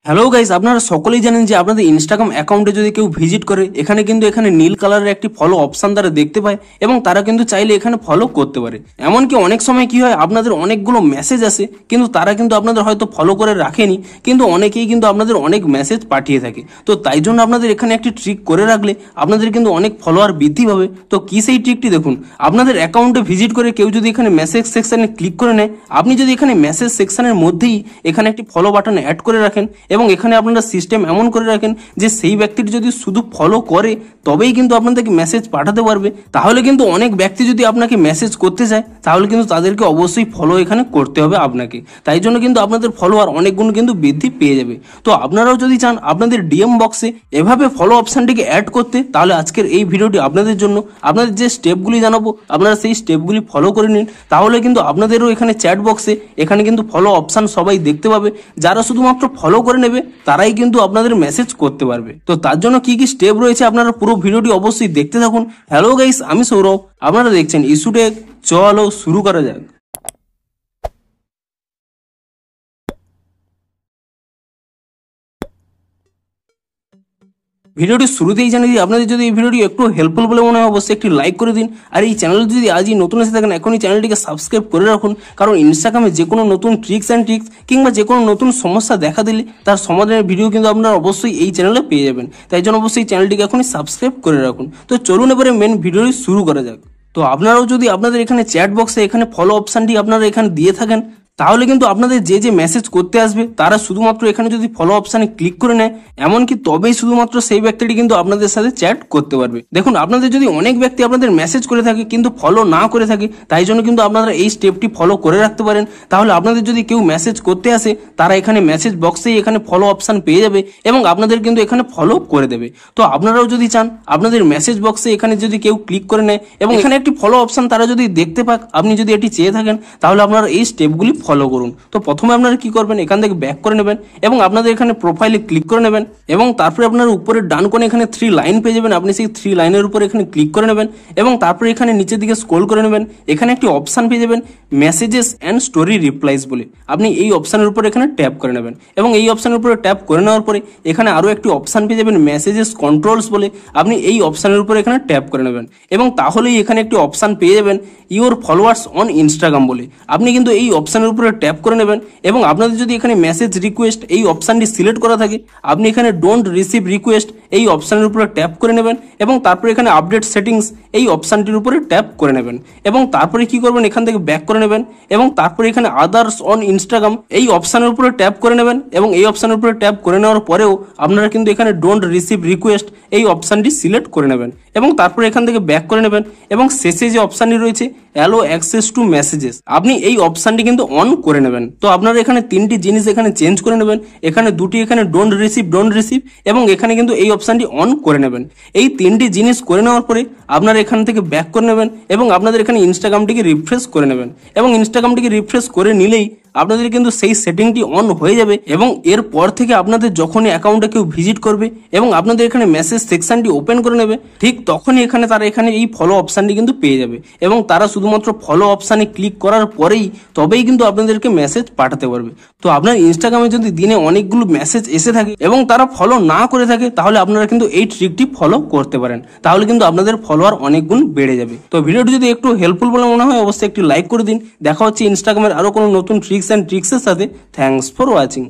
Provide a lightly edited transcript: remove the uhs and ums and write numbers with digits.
Hello guys, আপনারা সকলেই জানেন যে আপনাদের ইনস্টাগ্রাম অ্যাকাউন্টে যদি কেউ ভিজিট করে এখানে নীল কালারের একটি ফলো অপশন তারা দেখতে পায় এবং তারা কিন্তু চাইলে এখানে ফলো করতে পারে। এমনকি অনেক সময় কি হয়, আপনাদের অনেকগুলো মেসেজ আসে কিন্তু তারা কিন্তু আপনাদের হয়তো ফলো করে রাখেনি, কিন্তু অনেকেই কিন্তু আপনাদের অনেক মেসেজ পাঠিয়ে থাকে। তো তাই জন্য আপনাদের এখানে একটি ট্রিক করে রাখলে আপনাদের কিন্তু অনেক ফলোয়ার বৃদ্ধি পাবে। তো কি সেই ট্রিকটি দেখুন। আপনাদের অ্যাকাউন্টে ভিজিট করে কেউ যদি এখানে মেসেজ সেকশনে ক্লিক করে নেয়, আপনি যদি এখানে মেসেজ সেকশনের মধ্যেই এখানে একটি ফলো বাটন অ্যাড করে রাখেন এবং এখানে আপনারা সিস্টেম এমন করে রাখেন যে সেই ব্যক্তিটি যদি শুধু ফলো করে তবেই কিন্তু আপনাদেরকে মেসেজ পাঠাতে পারবে, তাহলে কিন্তু অনেক ব্যক্তি যদি আপনাকে মেসেজ করতে চায় তাহলে কিন্তু তাদেরকে অবশ্যই ফলো এখানে করতে হবে আপনাকে। তাই জন্য কিন্তু আপনাদের ফলোয়ার অনেক গুণ কিন্তু বৃদ্ধি পেয়ে যাবে। তো আপনারাও যদি চান আপনাদের ডিএম বক্সে এভাবে ফলো অপশনটিকে অ্যাড করতে, তাহলে আজকের এই ভিডিওটি আপনাদের জন্য। আপনাদের যে স্টেপগুলি জানাবো আপনারা সেই স্টেপগুলি ফলো করে নিন, তাহলে কিন্তু আপনাদেরও এখানে চ্যাট বক্সে এখানে কিন্তু ফলো অপশন সবাই দেখতে পাবে। যারা শুধুমাত্র ফলো করে নেবে তারাই কিন্তু আপনাদের মেসেজ করতে পারবে। তো তার জন্য কি কি স্টেপ রয়েছে আপনারা পুরো ভিডিওটি অবশ্যই দেখতে থাকুন। হ্যালো গাইস, আমি সৌরভ, আপনারা দেখছেন ইস্যুটেক। চলো শুরু করা যাক। ভিডিওটি শুরুতেই জানিয়ে দিই, আপনাদের যদি এই ভিডিওটি একটু হেল্পফুল বলে মনে হয় অবশ্যই একটি লাইক করে দিন। আর এই চ্যানেল যদি আজই নতুন এসে থাকেন এখনই চ্যানেলটিকে সাবস্ক্রাইব করে রাখুন, কারণ ইনস্টাগ্রামে যে কোনো নতুন ট্রিক্স কিংবা যে কোনো নতুন সমস্যা দেখা দিলে তার সমাধানের ভিডিও কিন্তু আপনারা অবশ্যই এই চ্যানেলে পেয়ে যাবেন। তাই জন্য অবশ্যই চ্যানেলটিকে এখনই সাবস্ক্রাইব করে রাখুন। তো চলুন এবারে মেন ভিডিওটি শুরু করা যাক। তো আপনারাও যদি আপনাদের এখানে চ্যাট বক্সে এখানে ফলো অপশনটি আপনারা এখানে দিয়ে থাকেন, তাহলে কিন্তু আপনাদের যে মেসেজ করতে আসবে তারা শুধুমাত্র এখানে যদি ফলো অপশানে ক্লিক করে নেয়, এমনকি তবেই শুধুমাত্র সেই ব্যক্তিটি কিন্তু আপনাদের সাথে চ্যাট করতে পারবে। দেখুন, আপনাদের যদি অনেক ব্যক্তি আপনাদের মেসেজ করে থাকে কিন্তু ফলো না করে থাকে, তাই জন্য কিন্তু আপনারা এই স্টেপটি ফলো করে রাখতে পারেন। তাহলে আপনাদের যদি কেউ মেসেজ করতে আসে তারা এখানে মেসেজ বক্সেই এখানে ফলো অপশান পেয়ে যাবে এবং আপনাদের কিন্তু এখানে ফলো করে দেবে। তো আপনারাও যদি চান আপনাদের মেসেজ বক্সে এখানে যদি কেউ ক্লিক করে নেয় এবং এখানে একটি ফলো অপশান তারা যদি দেখতে পাক, আপনি যদি এটি চেয়ে থাকেন, তাহলে আপনারা এই স্টেপগুলি ফলো করুন। তো প্রথমে আপনারা কি করবেন, এখান থেকে ব্যাক করে নেবেন এবং আপনাদের এখানে প্রোফাইলে ক্লিক করে নেবেন এবং তারপরে আপনার উপরে ডান কোণে এখানে 3 লাইন পেয়ে যাবেন। আপনি সেই 3 লাইনের উপরে এখানে ক্লিক করে নেবেন এবং তারপরে এখানে নিচের দিকে স্ক্রল করে নেবেন। এখানে একটি অপশন পেয়ে যাবেন মেসেজেস অ্যান্ড স্টোরি রিপ্লাইজ বলে। আপনি এই অপশনের উপরে এখানে ট্যাপ করে নেবেন এবং এই অপশনের উপরে ট্যাপ করে নেওয়ার পরে এখানে আরো একটি অপশন পেয়ে যাবেন মেসেজেস কন্ট্রোলস বলে। আপনি এই অপশনের উপরে এখানে ট্যাপ করে নেবেন এবং তাহলেই এখানে একটি অপশন পেয়ে যাবেন ইওর ফলোয়ার্স অন ইনস্টাগ্রাম বলে। আপনি কিন্তু এই অপশনের উপরে ট্যাপ করে নেবেন এবং আপনাদের যদি এখানে মেসেজ রিকোয়েস্ট এই অপশনটি সিলেক্ট করা থাকে, আপনি এখানে ডোন্ট রিসিভ রিকোয়েস্ট এই অপশনের উপরে ট্যাপ করে নেবেন এবং তারপরে এখানে আপডেট সেটিংস এই অপশনটির উপরে ট্যাপ করে নেবেন এবং তারপরে কি করবেন, এখান থেকে ব্যাক করে নেবেন এবং তারপরে এখানে আদার্স অন ইনস্টাগ্রাম এই অপশনের উপরে ট্যাপ করে নেবেন এবং এই অপশনের উপরে ট্যাপ করে নেওয়ার পরেও আপনারা কিন্তু এখানে ডোন্ট রিসিভ রিকোয়েস্ট এই অপশনটি সিলেক্ট করে নেবেন এবং তারপরে এখান থেকে ব্যাক করে নেবেন এবং শেষে যে অপশনটি রয়েছে অ্যালো অ্যাক্সেস টু মেসেজেস, আপনি এই অপশনটি কিন্তু অন করে নেবেন। তো আপনারা এখানে 3টি জিনিস এখানে চেঞ্জ করে নেবেন, এখানে 2টি এখানে ডোন্ট রিসিভ এবং এখানে কিন্তু এই অপশনটি অন করে নেবেন। এই 3টি জিনিস করে নেওয়ার পরে আপনারা এখান থেকে ব্যাক করে নেবেন এবং আপনাদের এখানে ইনস্টাগ্রামটিকে রিফ্রেশ করে নেবেন এবং ইনস্টাগ্রামটিকে রিফ্রেশ করে নিলেই আপনাদের কিন্তু সেই সেটিংটি অন হয়ে যাবে এবং এরপর থেকে আপনাদের যখনই অ্যাকাউন্টে কেউ ভিজিট করবে এবং আপনাদের এখানে মেসেজ সেকশনটি ওপেন করে নেবে, ঠিক তখনই এখানে তারা এখানে এই ফলো অপশনটি কিন্তু পেয়ে যাবে এবং তারা শুধুমাত্র ফলো অপশানে ক্লিক করার পরেই তবেই কিন্তু আপনাদেরকে মেসেজ পাঠাতে পারবে। তো আপনার ইনস্টাগ্রামে যদি দিনে অনেকগুলো মেসেজ এসে থাকে এবং তারা ফলো না করে থাকে, তাহলে আপনারা কিন্তু এই ট্রিকটি ফলো করতে পারেন, তাহলে কিন্তু আপনাদের ফলোয়ার অনেক গুণ বেড়ে যাবে। তো ভিডিওটি যদি একটু হেল্পফুল বলে মনে হয় অবশ্যই একটি লাইক করে দিন। দেখা হচ্ছে ইনস্টাগ্রামের আরো কোনো নতুন ট্রিক্স এন্ড ট্রিক্সের সাথে। Thanks for watching.